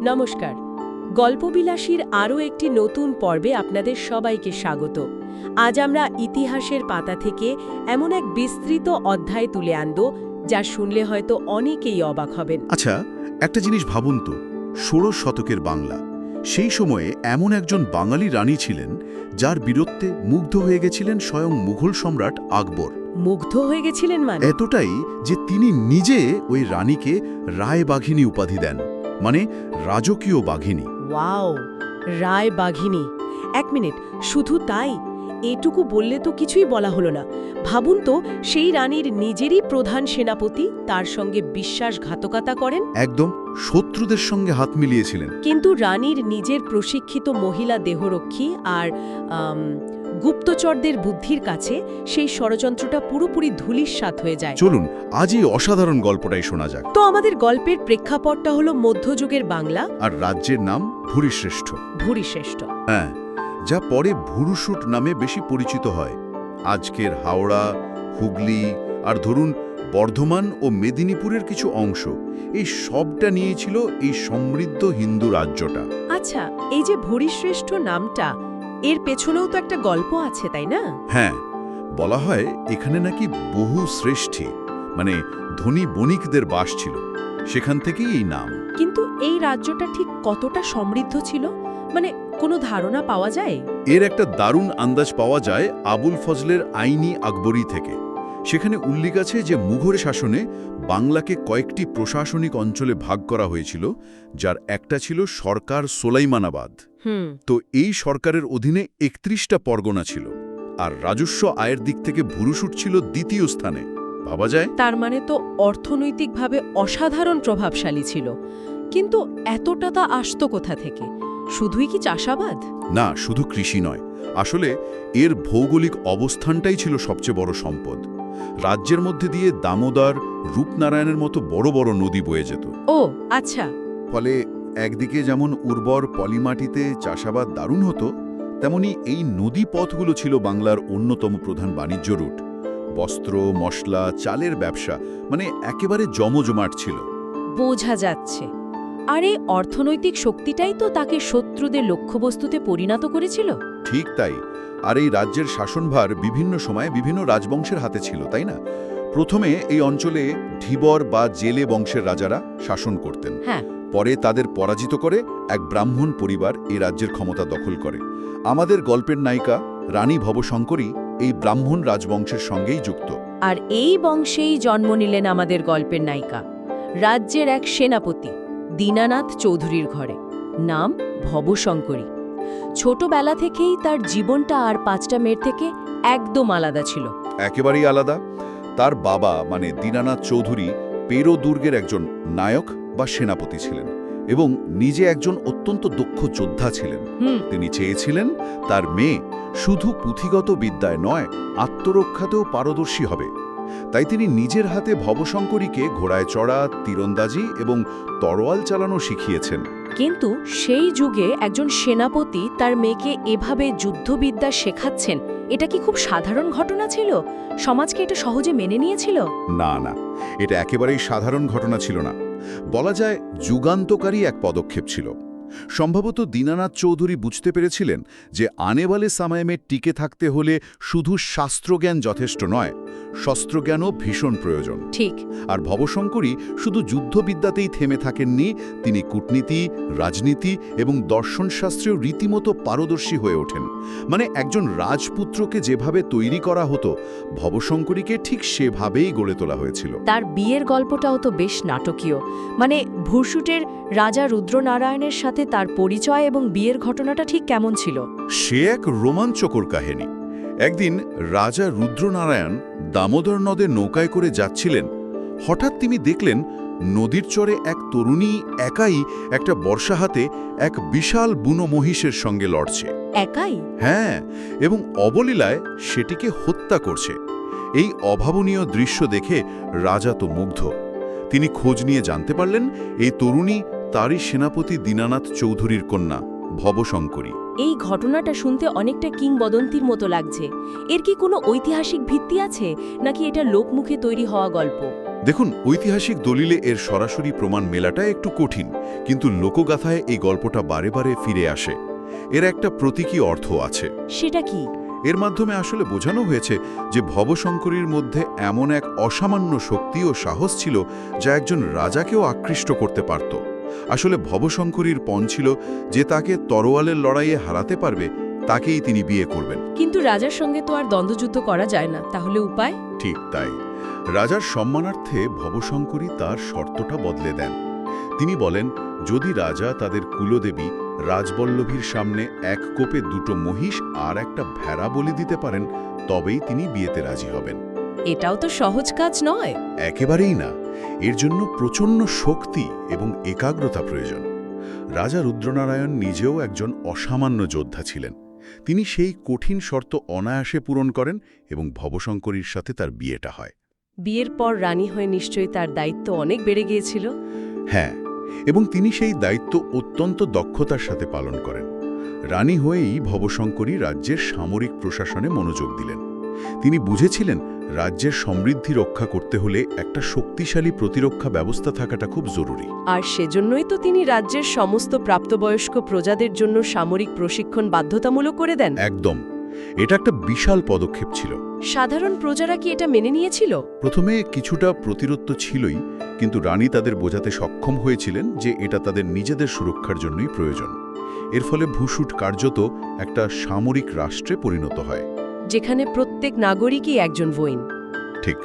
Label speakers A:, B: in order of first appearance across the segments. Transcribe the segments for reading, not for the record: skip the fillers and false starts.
A: নমস্কার। গল্পবিলাসীর আরও একটি নতুন পর্বে আপনাদের সবাইকে স্বাগত। আজ আমরা ইতিহাসের পাতা থেকে এমন এক বিস্তৃত অধ্যায় তুলে আনব যা শুনলে হয়তো অনেকেই অবাক হবেন।
B: আচ্ছা, একটা জিনিস ভাবুন তো, ১৬ শতকের বাংলা। সেই সময়ে এমন একজন বাঙালি রানী ছিলেন যার বীরত্বে মুগ্ধ হয়ে গেছিলেন স্বয়ং মুঘল সম্রাট আকবর।
A: মুগ্ধ হয়ে গেছিলেন মানে?
B: এতটাই যে তিনি নিজে ওই রানীকে রায় বাঘিনী উপাধি দেন, মানে রাজকীয় বাঘিনী।
A: ওয়াও, রায় বাঘিনী। এক মিনিট, শুধু তাই? এটুকু বললে তো কিছুই বলা হলো না। ভাবুন তো, সেই রানীর নিজেরই প্রধান সেনাপতি তার সঙ্গে বিশ্বাসঘাতকতা করেন।
B: একদম শত্রুদের সঙ্গে হাত মিলিয়েছিলেন।
A: কিন্তু রানীর নিজের প্রশিক্ষিত মহিলা দেহরক্ষী আর গুপ্তচরদের বুদ্ধির কাছে সেই ষড়যন্ত্রটা পুরোপুরি ধূলিসাৎ হয়ে যায়।
B: চলুন আজ এই অসাধারণ গল্পটাই শোনা যাক।
A: তো আমাদের গল্পের প্রেক্ষাপটটা হলো মধ্যযুগের বাংলা,
B: আর রাজ্যের নাম ভুরিশ্রেষ্ঠ।
A: ভুরিশ্রেষ্ঠ।
B: হ্যাঁ, যা পরে ভুরুশুট নামে বেশি পরিচিত হয়। আজকের হাওড়া, হুগলি আর ধরুন বর্ধমান ও মেদিনীপুরের কিছু অংশ, এই সবটা নিয়েছিল এই সমৃদ্ধ হিন্দু রাজ্যটা।
A: আচ্ছা, এই যে ভুরিশ্রেষ্ঠ নামটা, এর পেছনেও তো একটা গল্প আছে, তাই না?
B: হ্যাঁ, বলা হয় এখানে নাকি বহু শ্রেষ্ঠী, মানে ধনী বণিকদের বাস ছিল। সেখান থেকেই এই নাম।
A: কিন্তু এই রাজ্যটা ঠিক কতটা সমৃদ্ধ ছিল, মানে কোনো ধারণা পাওয়া যায়?
B: এর একটা দারুণ আন্দাজ পাওয়া যায় আবুল ফজলের আইনি আকবরী থেকে। সেখানে উল্লেখ আছে যে মুঘল শাসনে বাংলাকে কয়েকটি প্রশাসনিক অঞ্চলে ভাগ করা হয়েছিল, যার একটা ছিল সরকার সোলাইমানাবাদ। তো এই সরকারের অধীনে ৩১টা পরগনা ছিল, আর রাজস্ব আয়ের দিক থেকে ভুরুশুট ছিল দ্বিতীয় স্থানে। ভাবা যায়?
A: তার মানে তো অর্থনৈতিকভাবে অসাধারণ প্রভাবশালী ছিল। কিন্তু এতটা তা আসতো কোথা থেকে? শুধুই কি চাষাবাদ?
B: না, শুধু কৃষি নয়। আসলে এর ভৌগোলিক অবস্থানটাই ছিল সবচেয়ে বড় সম্পদ। রাজ্যের মধ্যে দিয়ে দামোদর, রূপনারায়ণের মতো বড় বড় নদী বয়ে যেত।
A: ও আচ্ছা।
B: ফলে একদিকে যেমন উর্বর পলিমাটিতে চাষাবাদ দারুণ হতো, তেমনি এই নদী পথগুলো ছিল বাংলার অন্যতম প্রধান বাণিজ্য রুট। বস্ত্র, মশলা, চালের ব্যবসা, মানে একেবারে জমজমাট ছিল।
A: বোঝা যাচ্ছে। আর এই অর্থনৈতিক শক্তিটাই তো তাকে শত্রুদের লক্ষ্যবস্তুতে পরিণত করেছিল।
B: ঠিক তাই। আর এই রাজ্যের শাসনভার বিভিন্ন সময়ে বিভিন্ন রাজবংশের হাতে ছিল, তাই না? প্রথমে এই অঞ্চলে ধীবর বা জেলে বংশের রাজারা শাসন করতেন।
A: হ্যাঁ।
B: পরে তাদের পরাজিত করে এক ব্রাহ্মণ পরিবার এই রাজ্যের ক্ষমতা দখল করে। আমাদের গল্পের নায়িকা রানী ভবশঙ্করী এই ব্রাহ্মণ রাজবংশের সঙ্গেই যুক্ত।
A: আর এই বংশেই জন্ম নিলেন আমাদের গল্পের নায়িকা, রাজ্যের এক সেনাপতি দীনানাথ চৌধুরীর ঘরে। নাম ভবশঙ্করী। ছোটবেলা থেকেই তার জীবনটা আর 5টা মেয়ের থেকে একদম আলাদা ছিল।
B: একেবারেই আলাদা। তার বাবা মানে দীনানাথ চৌধুরী পেরো দুর্গের একজন নায়ক বা সেনাপতি ছিলেন এবং নিজে একজন অত্যন্ত দক্ষ যোদ্ধা ছিলেন। তিনি চেয়েছিলেন তার মেয়ে শুধু পুঁথিগত বিদ্যায় নয়, আত্মরক্ষাতেও পারদর্শী হবে। তাই তিনি নিজের হাতে ভবশঙ্করীকে ঘোড়ায় চড়া, তীরন্দাজি এবং তরোয়াল চালানো শিখিয়েছেন।
A: কিন্তু সেই যুগে একজন সেনাপতি তার মেয়েকে এভাবে যুদ্ধবিদ্যা শেখাচ্ছেন, এটা কি খুব সাধারণ ঘটনা ছিল? সমাজকে এটা সহজে মেনে নিয়েছিল?
B: না না, এটা একেবারেই সাধারণ ঘটনা ছিল না। বলা যায় যুগান্তকারী এক পদক্ষেপ ছিল। সম্ভবত দীনানাথ চৌধুরী বুঝতে পেরেছিলেন যে আনেবালে সামায়েমে টিকে থাকতে হলে শুধু শাস্ত্রজ্ঞান যথেষ্ট নয়, শস্ত্রজ্ঞানও ভীষণ প্রয়োজন।
A: ঠিক।
B: আর ভবশঙ্করী শুধু যুদ্ধবিদ্যাতেই থেমে থাকেননি, তিনি কূটনীতি, রাজনীতি এবং দর্শনশাস্ত্রেও রীতিমতো পারদর্শী হয়ে ওঠেন। মানে একজন রাজপুত্রকে যেভাবে তৈরি করা হতো, ভবশঙ্করীকে ঠিক সেভাবেই গড়ে তোলা হয়েছিল।
A: তার বিয়ের গল্পটাও তো বেশ নাটকীয়। মানে ভুরশুটের রাজা রুদ্রনারায়ণের সাথে তার পরিচয় এবং বিয়ের ঘটনাটা ঠিক কেমন ছিল?
B: সে এক রোমাঞ্চকর কাহিনী। একদিন রাজা রুদ্রনারায়ণ দামোদর নদে নৌকায় করে যাচ্ছিলেন। হঠাৎ তিনি দেখলেন নদীর চরে এক তরুণী একাই একটা বর্শা হাতে এক বিশাল বুনো মহিষের সঙ্গে লড়ছে।
A: একাই?
B: হ্যাঁ, এবং অবলীলায় সেটিকে হত্যা করছে। এই অভাবনীয় দৃশ্য দেখে রাজা তো মুগ্ধ। তিনি খোঁজ নিয়ে জানতে পারলেন এই তরুণী তারই সেনাপতি দীনানাথ চৌধুরীর কন্যা ভবশঙ্করী।
A: এই ঘটনাটা শুনতে অনেকটা কিংবদন্তির মতো লাগছে। এর কি কোনো ঐতিহাসিক ভিত্তি আছে, নাকি এটা লোকমুখে তৈরি হওয়া গল্প?
B: দেখুন, ঐতিহাসিক দলিলে এর সরাসরি প্রমাণ মেলাটা একটু কঠিন, কিন্তু লোকগাথায় এই গল্পটা বারে বারে ফিরে আসে। এর একটা প্রতীকী অর্থ আছে।
A: সেটা কি?
B: এর মাধ্যমে আসলে বোঝানো হয়েছে যে ভবশঙ্করীর মধ্যে এমন এক অসামান্য শক্তি ও সাহস ছিল যা একজন রাজাকেও আকৃষ্ট করতে পারত। আসলে ভবশঙ্করীর পণ ছিল যে তাকে তরোয়ালের লড়াইয়ে হারাতে পারবে তাকেই তিনি বিয়ে করবেন।
A: কিন্তু রাজার সঙ্গে তো আর দ্বন্দ্বযুদ্ধ করা যায় না, তাহলে উপায়?
B: ঠিক তাই। রাজার সম্মানার্থে ভবশঙ্করী তার শর্তটা বদলে দেন। তিনি বলেন, যদি রাজা তাদের কুলদেবী রাজবল্লভীর সামনে এক কোপে দুটো মহিষ আর একটা ভেড়া বলি দিতে পারেন, তবেই তিনি বিয়েতে রাজি হবেন।
A: এটাও তো সহজ কাজ নয়।
B: একেবারেই না। এর জন্য প্রচণ্ড শক্তি এবং একাগ্রতা প্রয়োজন। রাজা রুদ্রনারায়ণ নিজেও একজন অসামান্য যোদ্ধা ছিলেন। তিনি সেই কঠিন শর্ত অনায়াসে পূরণ করেন এবং ভবশঙ্করীর সাথে তার বিয়েটা হয়।
A: বিয়ের পর রানী হয়ে নিশ্চয়ই তার দায়িত্ব অনেক বেড়ে গিয়েছিল।
B: হ্যাঁ, এবং তিনি সেই দায়িত্ব অত্যন্ত দক্ষতার সাথে পালন করেন। রানী হয়েই ভবশঙ্করী রাজ্যের সামরিক প্রশাসনে মনোযোগ দিলেন। তিনি বুঝেছিলেন রাজ্যের সমৃদ্ধি রক্ষা করতে হলে একটা শক্তিশালী প্রতিরক্ষা ব্যবস্থা থাকাটা খুব জরুরি।
A: আর সেজন্যই তো তিনি রাজ্যের সমস্ত প্রাপ্তবয়স্ক প্রজাদের জন্য সামরিক প্রশিক্ষণ বাধ্যতামূলক করে দেন।
B: একদম। এটা একটা বিশাল পদক্ষেপ ছিল।
A: সাধারণ প্রজারা কি এটা মেনে নিয়েছিল?
B: প্রথমে কিছুটা প্রতিরোধ ছিলই, কিন্তু রানী তাদের বোঝাতে সক্ষম হয়েছিলেন যে এটা তাদের নিজেদের সুরক্ষার জন্যই প্রয়োজন। এর ফলে ভূসুট কার্যত একটা সামরিক রাষ্ট্রে পরিণত হয়,
A: যেখানে প্রত্যেক নাগরিকই একজন ভৈন।
B: ঠিক।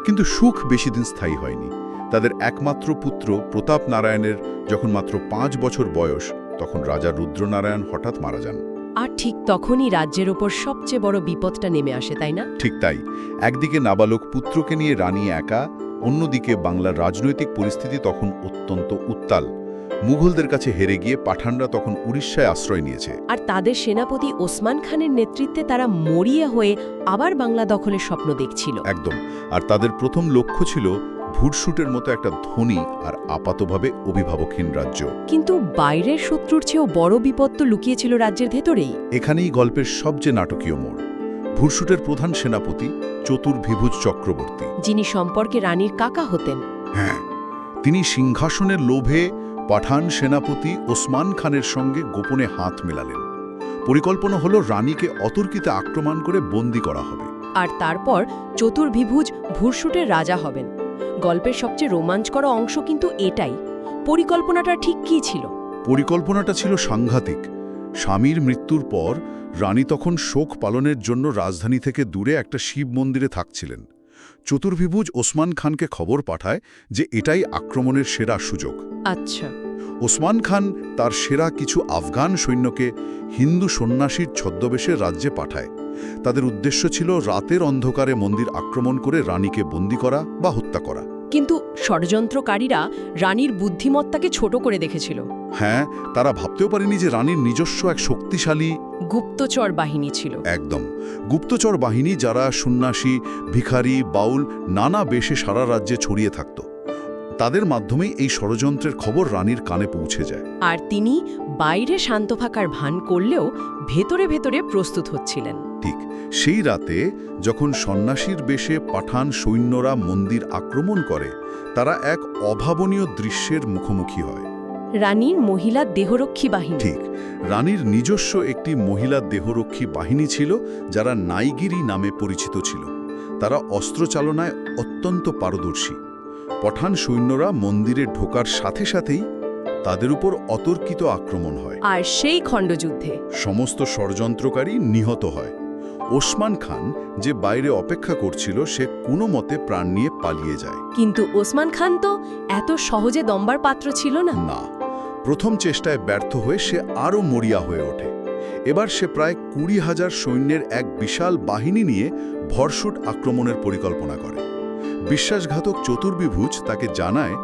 B: কিন্তু সুখ বেশি দিন স্থায়ী হয়নি। তাদের একমাত্র পুত্র প্রতাপ নারায়ণের যখন মাত্র 5 বছর বয়স, তখন রাজা রুদ্রনারায়ণ হঠাৎ মারা যান।
A: আর ঠিক তখনই রাজ্যের ওপর সবচেয়ে বড় বিপদটা নেমে আসে, তাই না?
B: ঠিক তাই। একদিকে নাবালক পুত্রকে নিয়ে রানী একা, অন্যদিকে বাংলার রাজনৈতিক পরিস্থিতি তখন অত্যন্ত উত্তাল। মুঘলদের কাছে হেরে গিয়ে পাঠানরা তখন উড়িষ্যায় আশ্রয় নিয়েছে।
A: আর তাদের সেনাপতি ওসমান খানের নেতৃত্বে তারা মরিয়া হয়ে আবার বাংলা দখলের স্বপ্ন দেখছিল।
B: একদম। আর তাদের প্রথম লক্ষ্য ছিল ভুরসুটের মতো একটা ধনী আর আপাতভাবে অভিভাবকহীন রাজ্য।
A: কিন্তু বাইরের শত্রুর চেয়েও বড় বিপদ তো লুকিয়েছিল রাজ্যের ভেতরেই।
B: এখানেই গল্পের সবচেয়ে নাটকীয় মোড়। ভুরসুটের প্রধান সেনাপতি চতুর্ভিভুজ চক্রবর্তী,
A: যিনি সম্পর্কে রানীর কাকা হতেন।
B: হ্যাঁ, তিনি সিংহাসনের লোভে পাঠান সেনাপতি ওসমান খানের সঙ্গে গোপনে হাত মেলালেন। পরিকল্পনা হলো রানীকে অতর্কিতে আক্রমণ করে বন্দী করা হবে।
A: আর তারপর চতুর্ভিভুজ ভুরসুটের রাজা হবেন। গল্পের সবচেয়ে রোমাঞ্চকর অংশ কিন্তু এটাই। পরিকল্পনাটা ঠিক কী ছিল?
B: পরিকল্পনাটা ছিল সাংঘাতিক। স্বামীর মৃত্যুর পর রানী তখন শোক পালনের জন্য রাজধানী থেকে দূরে একটা শিব মন্দিরে থাকছিলেন। চতুর্ভিভুজ ওসমান খানকে খবর পাঠায় যে এটাই আক্রমণের সেরা সুযোগ।
A: আচ্ছা।
B: ওসমান খান তার সেরা কিছু আফগান সৈন্যকে হিন্দু সন্ন্যাসীর ছদ্মবেশে রাজ্যে পাঠায়। তাদের উদ্দেশ্য ছিল রাতের অন্ধকারে মন্দির আক্রমণ করে রানীকে বন্দী করা বা হত্যা করা।
A: কিন্তু ষড়যন্ত্রকারীরা রানীর বুদ্ধিমত্তাকে ছোট করে দেখেছিল।
B: হ্যাঁ, তারা ভাবতেও পারেনি যে রানীর নিজস্ব এক শক্তিশালী
A: গুপ্তচর বাহিনী ছিল।
B: একদম। গুপ্তচর বাহিনী, যারা সন্ন্যাসী, ভিখারি, বাউল নানা বেশে সারা রাজ্যে ছড়িয়ে থাকত। তাদের মাধ্যমেই এই ষড়যন্ত্রের খবর রানীর কানে পৌঁছে যায়।
A: আর তিনি বাইরে শান্ত থাকার ভান করলেও ভেতরে ভেতরে প্রস্তুত হচ্ছিলেন।
B: ঠিক সেই রাতে যখন সন্ন্যাসীর বেশে পাঠান সৈন্যরা মন্দির আক্রমণ করে, তারা এক অভাবনীয় দৃশ্যের মুখোমুখি হয়।
A: রানীর মহিলা দেহরক্ষী বাহিনী।
B: ঠিক, রানীর নিজস্ব একটি মহিলা দেহরক্ষী বাহিনী ছিল, যারা নাইগিরি নামে পরিচিত ছিল। তারা অস্ত্রচালনায় অত্যন্ত পারদর্শী। পাঠান সৈন্যরা মন্দিরে ঢোকার সাথে সাথেই তাদের উপর অতর্কিত আক্রমণ হয়।
A: আর সেই খণ্ডযুদ্ধে
B: সমস্ত ষড়যন্ত্রকারী নিহত হয়। ওসমান খান, যে বাইরে অপেক্ষা করছিল, সে কোনো মতে প্রাণ নিয়ে পালিয়ে যায়।
A: কিন্তু ওসমান খান তো এত সহজে দম্বার পাত্র ছিল না।
B: না, প্রথম চেষ্টায় ব্যর্থ হয়ে সে আরও মরিয়া হয়ে ওঠে। এবার সে প্রায় 20,000 সৈন্যের এক বিশাল বাহিনী নিয়ে ভরসুট আক্রমণের পরিকল্পনা করে। বিশ্বাসঘাতক চতুর্ভিভুজ তাকে জানায়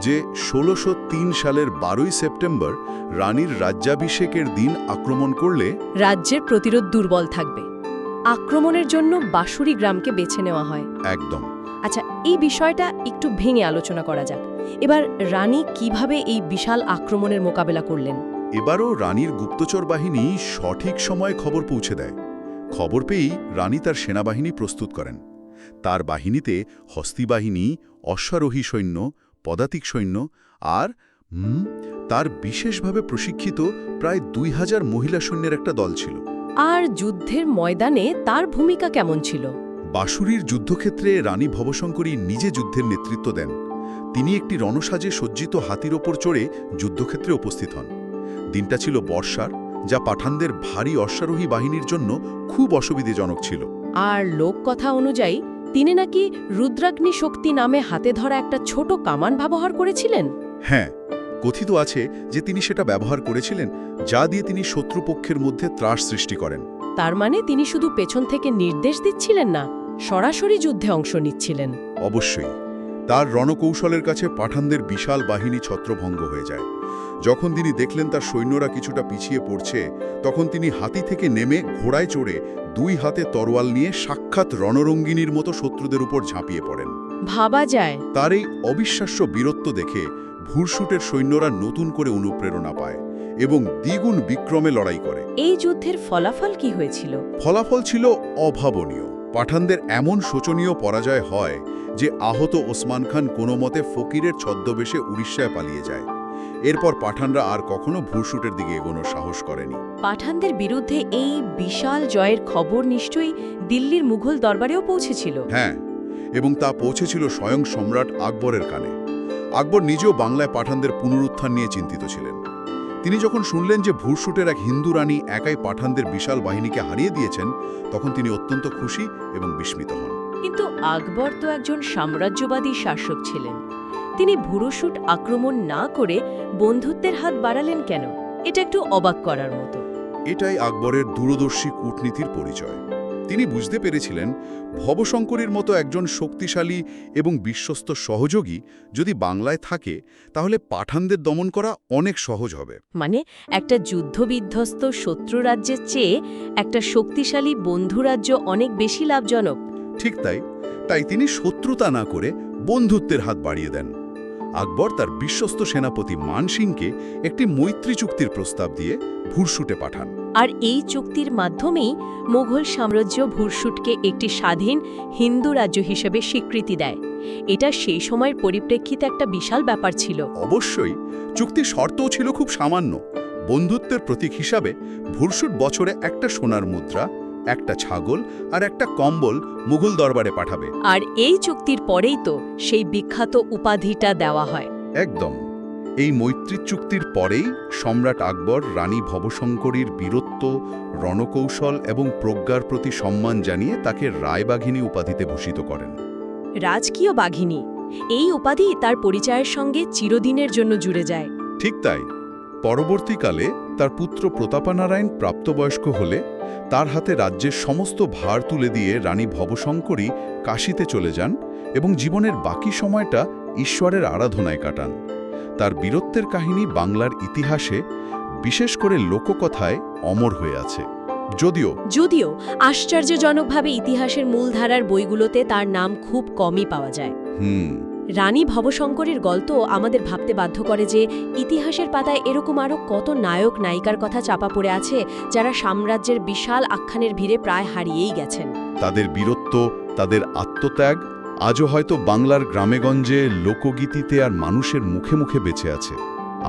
B: যে 1603 সালের 12ই সেপ্টেম্বর রানীর রাজ্যাভিষেকের দিন আক্রমণ করলে
A: রাজ্যের প্রতিরোধ দুর্বল থাকবে। আক্রমণের জন্য বাঁশুরি গ্রামকে বেছে নেওয়া হয়।
B: একদম।
A: আচ্ছা, এই বিষয়টা একটু ভেঙে আলোচনা করা যাক। এবার রানী কিভাবে এই বিশাল আক্রমণের মোকাবেলা করলেন?
B: এবারও রানীর গুপ্তচর বাহিনী সঠিক সময়ে খবর পৌঁছে দেয়। খবর পেয়েই রানী তার সেনাবাহিনী প্রস্তুত করেন। তার বাহিনীতে হস্তি বাহিনী, অশ্বারোহী সৈন্য, পদাতিক সৈন্য আর তার বিশেষভাবে প্রশিক্ষিত প্রায় 2000 মহিলা সৈন্যের একটা দল ছিল।
A: আর যুদ্ধের ময়দানে তার ভূমিকা কেমন ছিল?
B: বাঁশুরীর যুদ্ধক্ষেত্রে রানী ভবশঙ্করী নিজে যুদ্ধের নেতৃত্ব দেন। তিনি একটি রণসাজে সজ্জিত হাতির ওপর চড়ে যুদ্ধক্ষেত্রে উপস্থিত হন। দিনটা ছিল বর্ষার, যা পাঠানদের ভারী অশ্বারোহী বাহিনীর জন্য খুব অসুবিধাজনক ছিল।
A: আর লোককথা অনুযায়ী তিনি নাকি রুদ্রাগ্নি শক্তি নামে হাতে ধরা একটা ছোট কামান ব্যবহার করেছিলেন।
B: হ্যাঁ, কথিত আছে যে তিনি সেটা ব্যবহার করেছিলেন, যা দিয়ে তিনি শত্রুপক্ষের মধ্যে ত্রাস সৃষ্টি করেন।
A: তার মানে তিনি শুধু পেছন থেকে নির্দেশ দিচ্ছিলেন না, সরাসরি যুদ্ধে অংশ নিচ্ছিলেন।
B: অবশ্যই। তার রণকৌশলের কাছে পাঠানদের বিশাল বাহিনী ছত্রভঙ্গ হয়ে যায়। যখন তিনি দেখলেন তার সৈন্যরা কিছুটা পিছিয়ে পড়ছে, তখন তিনি হাতি থেকে নেমে ঘোড়ায় চড়ে 2 হাতে তরোয়াল নিয়ে সাক্ষাৎ রণরঙ্গিনীর মতো শত্রুদের উপর ঝাঁপিয়ে পড়েন।
A: ভাবা যায়।
B: তার এই অবিশ্বাস্য বীরত্ব দেখে ভুরসুটের সৈন্যরা নতুন করে অনুপ্রেরণা পায় এবং দ্বিগুণ বিক্রমে লড়াই করে।
A: এই যুদ্ধের ফলাফল কি হয়েছিল?
B: ফলাফল ছিল অভাবনীয়। পাঠানদের এমন শোচনীয় পরাজয় হয় যে আহত ওসমান খান কোনো মতে ফকিরের ছদ্মবেশে উড়িষ্যায় পালিয়ে যায়। এরপর পাঠানরা আর কখনো ভুরসুটের দিকে এগোনোর সাহস করেনি।
A: পাঠানদের বিরুদ্ধে এই বিশাল জয়ের খবর নিশ্চয়ই দিল্লির মুঘল দরবারেও পৌঁছেছিল।
B: হ্যাঁ, এবং তা পৌঁছেছিল স্বয়ং সম্রাট আকবরের কানে। আকবর নিজেও বাংলায় পাঠানদের পুনরুত্থান নিয়ে চিন্তিত ছিলেন। তিনি যখন শুনলেন যে ভুরসুটের এক হিন্দু রানী একাই পাঠানদের বিশাল বাহিনীকে হারিয়ে দিয়েছেন, তখন তিনি অত্যন্ত খুশি এবং বিস্মিত হন।
A: কিন্তু আকবর তো একজন সাম্রাজ্যবাদী শাসক ছিলেন। তিনি ভুরসুট আক্রমণ না করে বন্ধুত্বের হাত বাড়ালেন কেন? এটা একটু অবাক করার মতো।
B: এটাই আকবরের দূরদর্শী কূটনীতির পরিচয়। তিনি বুঝতে পেরেছিলেন ভবশঙ্করীর মতো একজন শক্তিশালী এবং বিশ্বস্ত সহযোগী যদি বাংলায় থাকে, তাহলে পাঠানদের দমন করা অনেক সহজ হবে।
A: মানে একটা যুদ্ধবিধ্বস্ত শত্রু রাজ্যের চেয়ে একটা শক্তিশালী বন্ধু রাজ্য অনেক বেশি লাভজনক।
B: ঠিক তাই তিনি শত্রুতা না করে বন্ধুত্বের হাত বাড়িয়ে দেন। আকবর তার বিশ্বস্ত সেনাপতি মান সিংকে একটি মৈত্রী চুক্তির প্রস্তাব দিয়ে ভুরসুটে পাঠান।
A: আর এই চুক্তির মাধ্যমেই মুঘল সাম্রাজ্য ভুরসুটকে একটি স্বাধীন হিন্দু রাজ্য হিসেবে স্বীকৃতি দেয়। এটা সেই সময়ের পরিপ্রেক্ষিতে একটা বিশাল ব্যাপার ছিল।
B: অবশ্যই। চুক্তির শর্তও ছিল খুব সামান্য। বন্ধুত্বের প্রতীক হিসাবে ভুরসুট বছরে একটা সোনার মুদ্রা, একটা ছাগল আর একটা কম্বল মুঘল দরবারে পাঠাবে।
A: আর এই চুক্তির পরেই তো সেই বিখ্যাত উপাধিটা দেওয়া হয়।
B: একদম। এই মৈত্রী চুক্তির পরেই সম্রাট আকবর রানী ভবশঙ্করীর বীরত্ব, রণকৌশল এবং প্রজ্ঞার প্রতি সম্মান জানিয়ে তাকে রায়বাঘিনী উপাধিতে ভূষিত করেন।
A: রাজকীয় বাঘিনী, এই উপাধি তার পরিচয়ের সঙ্গে চিরদিনের জন্য জুড়ে যায়।
B: ঠিক তাই। পরবর্তীকালে তার পুত্র প্রতাপানারায়ণ প্রাপ্তবয়স্ক হলে তার হাতে রাজ্যের সমস্ত ভার তুলে দিয়ে রানী ভবশঙ্করী কাশীতে চলে যান এবং জীবনের বাকি সময়টা ঈশ্বরের আরাধনায় কাটান। তার বীরত্বের কাহিনী বাংলার ইতিহাসে, বিশেষ করে লোককথায় অমর হয়ে আছে। যদিও
A: আশ্চর্যজনকভাবে ইতিহাসের মূলধারার বইগুলোতে তার নাম খুব কমই পাওয়া যায়। রানী ভবশঙ্করীর গল্প আমাদের ভাবতে বাধ্য করে যে ইতিহাসের পাতায় এরকম আরও কত নায়ক নায়িকার কথা চাপা পড়ে আছে, যারা সাম্রাজ্যের বিশাল আখ্যানের ভিড়ে প্রায় হারিয়েই গেছেন।
B: তাদের বীরত্ব, তাদের আত্মত্যাগ আজও হয়তো বাংলার গ্রামেগঞ্জে, লোকগীতিতে আর মানুষের মুখে মুখে বেঁচে আছে।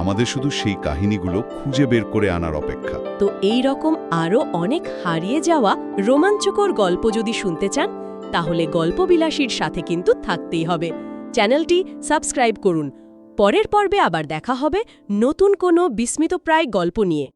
B: আমাদের শুধু সেই কাহিনীগুলো খুঁজে বের করে আনার অপেক্ষা।
A: তো এই রকম আরও অনেক হারিয়ে যাওয়া রোমাঞ্চকর গল্প যদি শুনতে চান, তাহলে গল্পবিলাসীর সাথে কিন্তু থাকতেই হবে। চ্যানেলটি সাবস্ক্রাইব করুন। পরের পর্বে আবার দেখা হবে নতুন কোনো বিস্মিতপ্রায় গল্প নিয়ে।